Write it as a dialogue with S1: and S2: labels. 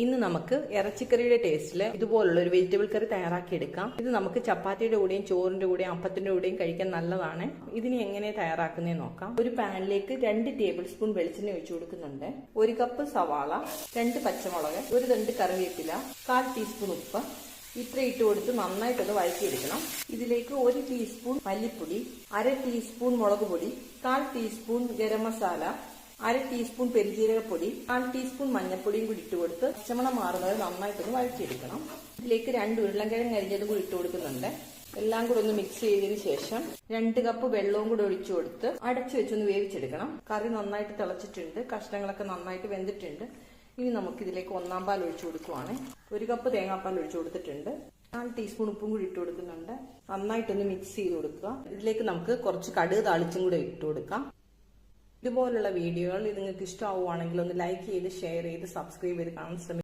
S1: ഇന്ന് നമുക്ക് ഇറച്ചിക്കറിയുടെ ടേസ്റ്റിൽ ഇതുപോലുള്ള ഒരു വെജിറ്റബിൾ കറി തയ്യാറാക്കി എടുക്കാം. ഇത് നമുക്ക് ചപ്പാത്തിയുടെ കൂടെയും ചോറിന്റെ കൂടെയും അപ്പത്തിന്റെ കൂടെയും കഴിക്കാൻ നല്ലതാണ്. ഇതിന് എങ്ങനെ തയ്യാറാക്കുന്നതെന്ന് നോക്കാം. ഒരു പാനിലേക്ക് 2 ടേബിൾ സ്പൂൺ വെളിച്ചെണ്ണ ഒഴിച്ചു കൊടുക്കുന്നുണ്ട്. 1 കപ്പ് സവാള, 2 പച്ചമുളക്, 1 തണ്ട് കറിവേപ്പില, 1/4 ടീസ്പൂൺ ഉപ്പ് ഇത്ര ഇട്ട് കൊടുത്ത് നന്നായിട്ടൊന്ന് വഴറ്റിയെടുക്കണം. ഇതിലേക്ക് 1 ടീസ്പൂൺ മല്ലിപ്പൊടി, 1/2 ടീസ്പൂൺ മുളക് പൊടി, 1/4 ടീസ്പൂൺ ഗരം മസാല, 1/2 ടീസ്പൂൺ പെരുംജീരകപ്പൊടി, 1/4 ടീസ്പൂൺ മഞ്ഞൾപ്പൊടിയും കൂടി ഇട്ട് കൊടുത്ത് പച്ചമണം മാറുന്നത് നന്നായിട്ടൊന്ന് വഴറ്റിയെടുക്കണം. ഇതിലേക്ക് 2 ഉരുളൻകിഴങ്ങ് അരിഞ്ഞതും കൂടി ഇട്ട് കൊടുക്കുന്നുണ്ട്. എല്ലാം കൂടി ഒന്ന് മിക്സ് ചെയ്തതിന് ശേഷം 2 കപ്പ് വെള്ളവും കൂടി ഒഴിച്ചു കൊടുത്ത് അടച്ചു വെച്ചൊന്ന് വേവിച്ചെടുക്കണം. കറി നന്നായിട്ട് തിളച്ചിട്ടുണ്ട്, കഷ്ണങ്ങളൊക്കെ നന്നായിട്ട് വെന്തിട്ടുണ്ട്. ഇനി നമുക്ക് ഇതിലേക്ക് 1/4 പാൽ ഒഴിച്ചു കൊടുക്കുവാണ്. 1 കപ്പ് തേങ്ങാപ്പാൽ ഒഴിച്ചു കൊടുത്തിട്ടുണ്ട്. 4 ടീസ്പൂൺ ഉപ്പും കൂടി ഇട്ട് കൊടുക്കുന്നുണ്ട്. നന്നായിട്ടൊന്ന് മിക്സ് ചെയ്ത് കൊടുക്കുക. ഇതിലേക്ക് നമുക്ക് കുറച്ച് കടുക് താളിച്ചും കൂടി ഇട്ട് കൊടുക്കാം. ഇതുപോലുള്ള വീഡിയോകൾ നിങ്ങൾക്ക് ഇഷ്ടമാവുകയാണെങ്കിൽ ഒന്ന് ലൈക്ക് ചെയ്ത് ഷെയർ ചെയ്ത് സബ്സ്ക്രൈബ് ചെയ്ത് കാണാൻ ശ്രമിക്കുക.